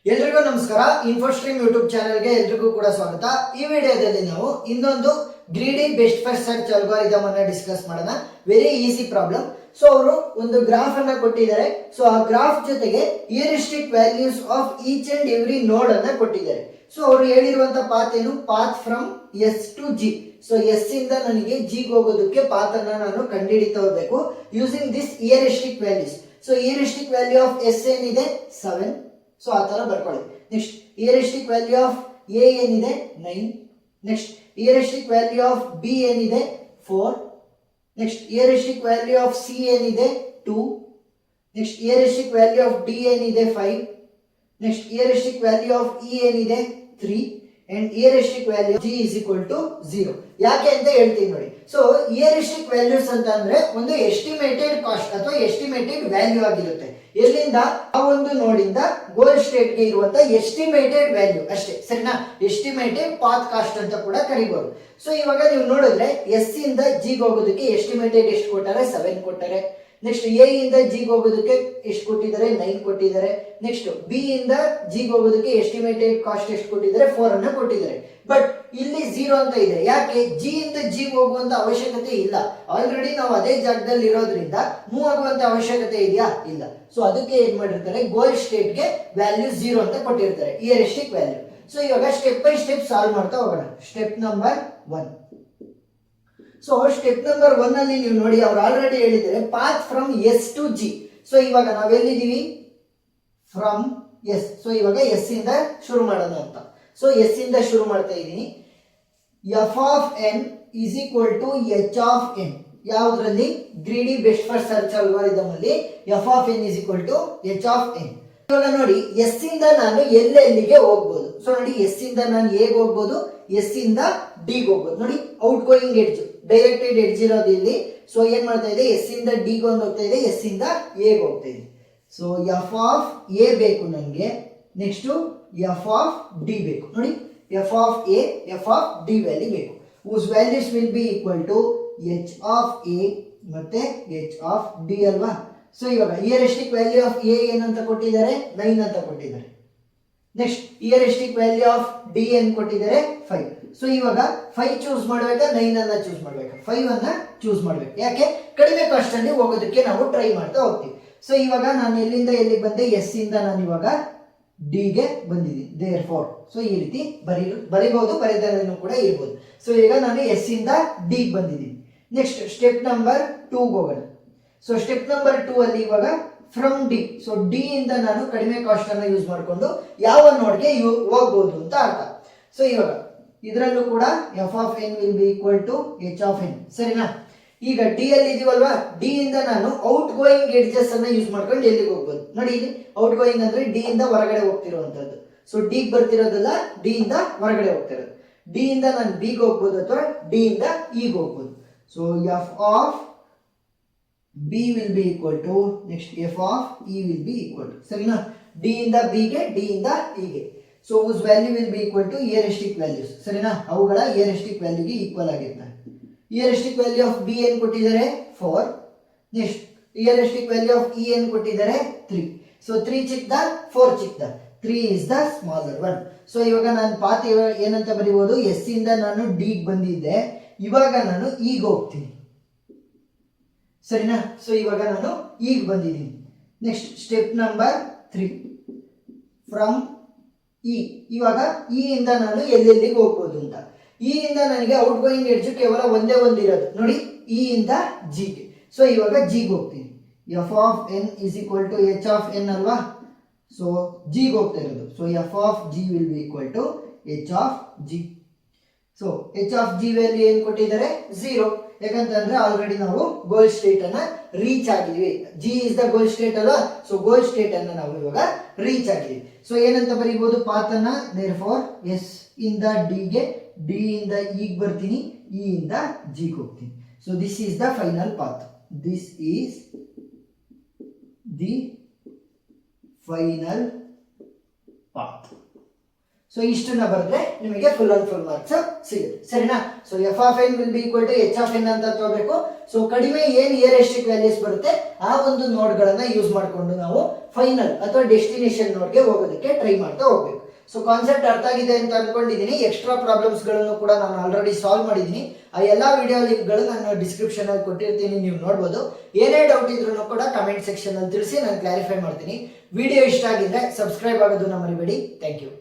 ಎಲ್ರಿಗೂ ನಮಸ್ಕಾರ. ಇನ್ಫೋಸ್ಟ್ರೀಮ್ ಯೂಟ್ಯೂಬ್ ಚಾನೆಲ್ಗೆ ಎಲ್ರಿಗೂ ಕೂಡ ಸ್ವಾಗತ. ಈ ವಿಡಿಯೋದಲ್ಲಿ ನಾವು ಇನ್ನೊಂದು greedy best first search algorithm ಅನ್ನ ಡಿಸ್ಕಸ್ ಮಾಡೋಣ. Very easy problem. ಸೊ ಅವರು ಒಂದು ಗ್ರಾಫ್ ಅನ್ನ ಕೊಟ್ಟಿದ್ದಾರೆ. ಸೊ ಆ ಗ್ರಾಫ್ ಜೊತೆಗೆ heuristic values of each and every node ಅನ್ನ ಕೊಟ್ಟಿದ್ದಾರೆ. ಸೊ ಅವರು ಹೇಳಿರುವಂತ ಪಾತ್ ಏನು? Path from S to G. So S ಇಂದ ನನಗೆ ಜಿ ಹೋಗೋದಕ್ಕೆ ಪಾತ್ ಅನ್ನ ನಾನು ಕಂಡುಹಿಡಿತಾ ಹೋಗ್ಬೇಕು using this heuristic values. So heuristic value of S ಏನಿದೆ? 7. ಸೊ ಆ ತರ ಬರ್ಕೊಳ್ಳಿ. Next heuristic value of A ಏನಿದೆ? 9. Next heuristic value of B ಏನಿದೆ? 4. Next heuristic value of C ಏನಿದೆ? 2. Next heuristic value of D ಏನಿದೆ? 5. Next heuristic value of E ಏನಿದೆ? 3. And heuristic value G is equal to 0. ಯಾಕೆ ಅಂತ ಹೇಳ್ತೀನಿ ನೋಡಿ. So heuristic values ಅಂತ ಅಂದ್ರೆ ಒಂದು ಎಸ್ಟಿಮೇಟೆಡ್ ಕಾಸ್ಟ್ ಅಥವಾ ಎಸ್ಟಿಮೇಟೆಡ್ ವ್ಯಾಲ್ಯೂ ಆಗಿರುತ್ತೆ. ಎಲ್ಲಿಂದ? ಆ ಒಂದು ನೋಡಿಂದ ಗೋಲ್ ಸ್ಟೇಟ್ ಗೆ ಇರುವಂತ ಎಸ್ಟಿಮೇಟೆಡ್ ವ್ಯಾಲ್ಯೂ ಅಷ್ಟೇ, ಸರಿನಾ? ಎಸ್ಟಿಮೇಟೆಡ್ ಪಾತ್ ಕಾಸ್ಟ್ ಅಂತ ಕೂಡ ಕರಿಬಹುದು. ಸೊ ಇವಾಗ ನೀವು ನೋಡಿದ್ರೆ ಎಸ್ ಇಂದ ಜಿ ಹೋಗೋದಕ್ಕೆ ಎಸ್ಟಿಮೇಟೆಡ್ ಎಷ್ಟು ಕೊಟ್ಟಾರೆ? 7 ಕೊಟ್ಟಾರೆ. ನೆಕ್ಸ್ಟ್ ಎ ಇಂದ ಜಿ ಹೋಗೋದಕ್ಕೆ ಎಷ್ಟು ಕೊಟ್ಟಿದ್ದಾರೆ? 9 ಕೊಟ್ಟಿದ್ದಾರೆ. ನೆಕ್ಸ್ಟ್ ಬಿ ಇಂದ ಜಿ ಹೋಗೋದಕ್ಕೆ ಎಸ್ಟಿಮೇಟೆಡ್ ಕಾಸ್ಟ್ ಎಷ್ಟು ಕೊಟ್ಟಿದ್ದಾರೆ? 4 ಅನ್ನ ಕೊಟ್ಟಿದ್ದಾರೆ. ಬಟ್ ಇಲ್ಲಿ 0 ಅಂತ ಇದೆ. ಯಾಕೆ? ಜಿ ಇಂದ ಜಿ ಹೋಗುವಂತ ಅವಶ್ಯಕತೆ ಇಲ್ಲ. ಆಲ್ರೆಡಿ ನಾವು ಅದೇ ಜಾಗದಲ್ಲಿ ಇರೋದ್ರಿಂದ ಮೂವ್ ಆಗುವಂತ ಅವಶ್ಯಕತೆ ಇದೆಯಾ? ಇಲ್ಲ. ಸೊ ಅದಕ್ಕೆ ಏನ್ ಮಾಡಿರ್ತಾರೆ? ಗೋಲ್ ಸ್ಟೇಟ್ ಗೆ ವ್ಯಾಲ್ಯೂ 0 ಅಂತ ಕೊಟ್ಟಿರ್ತಾರೆ, ಹ್ಯೂರಿಸ್ಟಿಕ್ ವ್ಯಾಲ್ಯೂ. ಸೊ ಇವಾಗ ಸ್ಟೆಪ್ ಬೈ ಸ್ಟೆಪ್ ಸಾಲ್ವ್ ಮಾಡ್ತಾ ಹೋಗೋಣ. Step number 1. So step number 1 ಅಲ್ಲಿ ನೀವು ನೋಡಿ, ಅವ್ರು ಆಲ್ರೆಡಿ ಹೇಳಿದ್ದಾರೆ path from S to G. So ಇವಾಗ ನಾವೆಲ್ಲಿದ್ದೀವಿ? From S. ಸೊ ಇವಾಗ ಎಸ್ ಇಂದ ಶುರು ಮಾಡೋಣ ಅಂತ. ಸೊ ಎಸ್ ಇಂದ ಶುರು ಮಾಡ್ತಾ ಇದ್ದೀನಿ. F of N is equal to H of N. ಯಾವ್ದ್ರಲ್ಲಿ? Greedy best first search algorithm ಅಲ್ಲಿ F of N is equal to H of N. ಇವಾಗ ನೋಡಿ, ಎಸ್ ಇಂದ ನಾನು ಎಲ್ಲೆಲ್ಲಿಗೆ ಹೋಗ್ಬೋದು? ಸೊ ನೋಡಿ, ಎಸ್ ಇಂದ ನಾನು ಹೇಗೆ ಹೋಗ್ಬೋದು? ಎಸ್ ಇಂದ ಡಿ ಹೋಗ್ಬೋದು. ನೋಡಿ, out going edge, directed edge ಇರೋದು ಇಲ್ಲಿ. ಸೊ ಏನ್ ಮಾಡ್ತಾ ಇದೆ? ಎಸ್ ಇಂದ ಡಿ ಒಂದು ಹೋಗ್ತಾ ಇದೆ, ಎಸ್ ಇಂದ ಎ ಹೋಗ್ತಾ ಇದೆ. ಸೊ ಎಫ್ ಆಫ್ ಎ ಬೇಕು ನನಗೆ. ನೆಕ್ಸ್ಟ್ ಎಫ್ ಆಫ್ ಡಿ ಬೇಕು. ನೋಡಿ, F of A, F of D value ಬೇಕು. whose values will be equal to h of a ಮತ್ತೆ h of d ಅಲ್ವಾ? ಸೊ ಇವಾಗ ಹ್ಯೂರಿಸ್ಟಿಕ್ ವ್ಯಾಲ್ಯೂ ಆಫ್ ಎ ಏನಂತ ಕೊಟ್ಟಿದ್ದಾರೆ? 9 ಅಂತ ಕೊಟ್ಟಿದ್ದಾರೆ. Next heuristic value of D ಏನ್ ಕೊಟ್ಟಿದ್ದಾರೆ? 5. ಸೊ ಇವಾಗ 5 ಚೂಸ್ ಮಾಡ್ಬೇಕಾ? 9 ಅನ್ನ ಚೂಸ್ ಮಾಡ್ಬೇಕಾ? 5 ಅನ್ನ ಚೂಸ್ ಮಾಡ್ಬೇಕು. ಯಾಕೆ? ಕಡಿಮೆ ಕಾಸ್ಟ್ ಅಲ್ಲಿ ಹೋಗೋದಕ್ಕೆ ನಾವು ಟ್ರೈ ಮಾಡ್ತಾ ಹೋಗ್ತೀವಿ. ಸೊ ಇವಾಗ ನಾನು ಎಲ್ಲಿಂದ ಎಲ್ಲಿಗೆ ಬಂದೆ? ಎಸ್ ಇಂದ ನಾನು ಇವಾಗ ಡಿ ಗೆ ಬಂದಿದ್ದೀನಿ. There four. ಸೊ ಈ ರೀತಿ ಬರೀಬಹುದು, ಬರೆದೂ ಕೂಡ ಇರ್ಬೋದು. ಸೊ ಈಗ ನಾನು ಎಸ್ ಇಂದ ಡಿ ಬಂದಿದ್ದೀನಿ. ನೆಕ್ಸ್ಟ್ ಸ್ಟೆಪ್ ನಂಬರ್ 2 ಹೋಗೋಣ. ಸೊ ಸ್ಟೆಪ್ ನಂಬರ್ 2 ಅಲ್ಲಿ ಇವಾಗ ಫ್ರಮ್ ಡಿ. ಸೊ ಡಿ ಇಂದ ನಾನು ಕಡಿಮೆ ಕಾಸ್ಟ್ ಅನ್ನ ಯೂಸ್ ಮಾಡಿಕೊಂಡು ಯಾವ ನೋಡ್ಗೆ ಹೋಗ್ಬೋದು ಅಂತ ಅರ್ಥ. ಸೊ ಇವಾಗ ಇದರಲ್ಲೂ ಕೂಡ F of N will be equal to H of N, ಸರಿನಾ? ಈಗ ಡಿ ಅಲ್ಲಿ ಇದೀವಲ್ವಾ, ಡಿ ಇಂದ ನಾನು ಔಟ್ ಗೋಯಿಂಗ್ ಎಡ್ಜಸ್ ಅನ್ನ ಯೂಸ್ ಮಾಡ್ಕೊಂಡು ಎಲ್ಲಿಗೆ ಹೋಗ್ಬೋದು? ನೋಡಿ, ಇಲ್ಲಿ ಔಟ್ ಗೋಯಿಂಗ್ ಅಂದ್ರೆ ಡಿ ಇಂದ ಹೊರಗಡೆ ಹೋಗ್ತಿರುವಂತದ್ದು. ಸೊ ಡಿ ಬರ್ತಿರೋದಲ್ಲ, ಡಿ ಇಂದ ಹೊರಗಡೆ ಹೋಗ್ತಿರೋದು. ಡಿ ಇಂದ ನಾನು ಬಿ ಗೆ ಹೋಗ್ಬೋದು ಅಥವಾ ಡಿ ಇಂದ ಇ ಗೆ ಹೋಗ್ಬೋದು. So F of B will be equal to next F of E will be equal to, ಸರಿನಾ? ಡಿ ಇಂದ ಬಿ ಗೆ, ಡಿ ಇಂದ ಇ ಗೆ. So whose value will be equal to heuristic values, ಸರಿನಾ? ಅವುಗಳ heuristic value ಗೆ equal ಆಗಿರ್ತದೆ. heuristic value of B ಏನ್ ಕೊಟ್ಟಿದ್ದಾರೆ? 4. Next heuristic value of E ಏನ್ ಕೊಟ್ಟಿದ್ದಾರೆ? 3. So 3 ಚಿಕ್ಕದ, 4 ಚಿಕ್ಕದ? 3 is the smaller one. So ಇವಾಗ ನಾನು ಪಾತ್ ಏನಂತ ಬರೀಬಹುದು? ಎಸ್ ಇಂದ ನಾನು ಡಿ ಬಂದಿದ್ದೆ, ಇವಾಗ ನಾನು ಈಗ ಹೋಗ್ತೀನಿ, ಸರಿನಾ? ಸೊ ಇವಾಗ ನಾನು ಈಗ ಬಂದಿದ್ದೀನಿ. Next step number 3 from E. ಇವಾಗ ಇ ಇಂದ ನಾನು ಎಲ್ಲೆಲ್ಲಿಗೆ ಹೋಗ್ಬೋದು ಅಂತ. ಇ ಇಂದ ನನಗೆ ಔಟ್ ಗೋಯಿಂಗ್ ಎಡ್ಜ್ ಕೇವಲ ಒಂದೇ ಇರೋದು. ನೋಡಿ, ಇ ಇಂದ ಜಿ ಗೆ. ಸೊ ಇವಾಗ ಜಿ ಗೆ ಹೋಗ್ತೀನಿ. F of N is equal to H of N ಅಲ್ವಾ? ಸೊ ಜಿ ಗೆ ಹೋಗ್ತಾ ಇರೋದು. So F of G will be equal to H of G. So H of G value ಏನ್ ಕೊಟ್ಟಿದ್ದಾರೆ? 0. ಯಾಕಂತಂದ್ರೆ ಆಲ್ರೆಡಿ ನಾವು ಗೋಲ್ ಸ್ಟೇಟ್ ಅನ್ನ ರೀಚ್ ಆಗಿದ್ವಿ. G is the goal state ಅಲ್ವಾ? ಸೊ ಗೋಲ್ ಸ್ಟೇಟ್ ಅನ್ನ ನಾವು ಇವಾಗ ರೀಚ್ ಆಗಿದ್ವಿ. ಸೊ ಏನಂತ ಬರೀಬಹುದು ಪಾತ್ ಅನ್ನ? ದೇರ್ ಫಾರ್ ಎಸ್ ಇಂದ ಡಿ ಗೆ, ಡಿ ಇಂದ ಇ ಗೆ ಬರ್ತೀನಿ, ಇ ಇಂದ ಜಿ ಗೆ ಹೋಗ್ತೀನಿ. So this is the final path. This is the final path. So ಇಷ್ಟನ್ನ ಬರೆದ್ರೆ ನಿಮಗೆ ಫುಲ್ ಅಂಡ್ ಫುಲ್ ಮಾರ್ಕ್ಸ್ ಸಿಗುತ್ತೆ, ಸರಿನಾ? So F of N will be equal to H of N ಅಂತ ತಗೋಬೇಕು. ಸೊ ಕಡಿಮೆ ಏನ್ ಹಿಯರಿಸ್ಟಿಕ್ ವ್ಯಾಲ್ಯೂಸ್ ಬರುತ್ತೆ ಆ ಒಂದು ನೋಡ್ ಗಳನ್ನ ಯೂಸ್ ಮಾಡಿಕೊಂಡು ನಾವು ಫೈನಲ್ ಅಥವಾ ಡೆಸ್ಟಿನೇಷನ್ ನೋಡ್ಗೆ ಹೋಗೋದಕ್ಕೆ ಟ್ರೈ ಮಾಡ್ತಾ ಹೋಗ್ಬೇಕು. ಸೊ ಕಾನ್ಸೆಪ್ಟ್ ಅರ್ಥ ಆಗಿದೆ ಅಂತ ಅನ್ಕೊಂಡಿದ್ದೀನಿ. ಎಕ್ಸ್ಟ್ರಾ ಪ್ರಾಬ್ಲಮ್ಸ್ ಗಳನ್ನು ಕೂಡ ನಾನು ಆಲ್ರೆಡಿ ಸಾಲ್ವ್ ಮಾಡಿದ್ದೀನಿ. ಆ ಎಲ್ಲಾ ವಿಡಿಯೋ ಲಿಂಕ್ ಗಳು ನಾನು ಡಿಸ್ಕ್ರಿಪ್ಷನ್ ಅಲ್ಲಿ ಕೊಟ್ಟಿರ್ತೀನಿ, ನೀವು ನೋಡಬಹುದು. ಏನೇ ಡೌಟ್ ಇದ್ರೂ ಕೂಡ ಕಮೆಂಟ್ ಸೆಕ್ಷನ್ ಅಲ್ಲಿ ತಿಳಿಸಿ, ನಾನು ಕ್ಲಾರಿಫೈ ಮಾಡ್ತೀನಿ. ವಿಡಿಯೋ ಇಷ್ಟ ಆಗಿದ್ರೆ ಸಬ್ಸ್ಕ್ರೈಬ್ ಆಗೋದನ್ನ ಮರಿಬೇಡಿ. Thank you.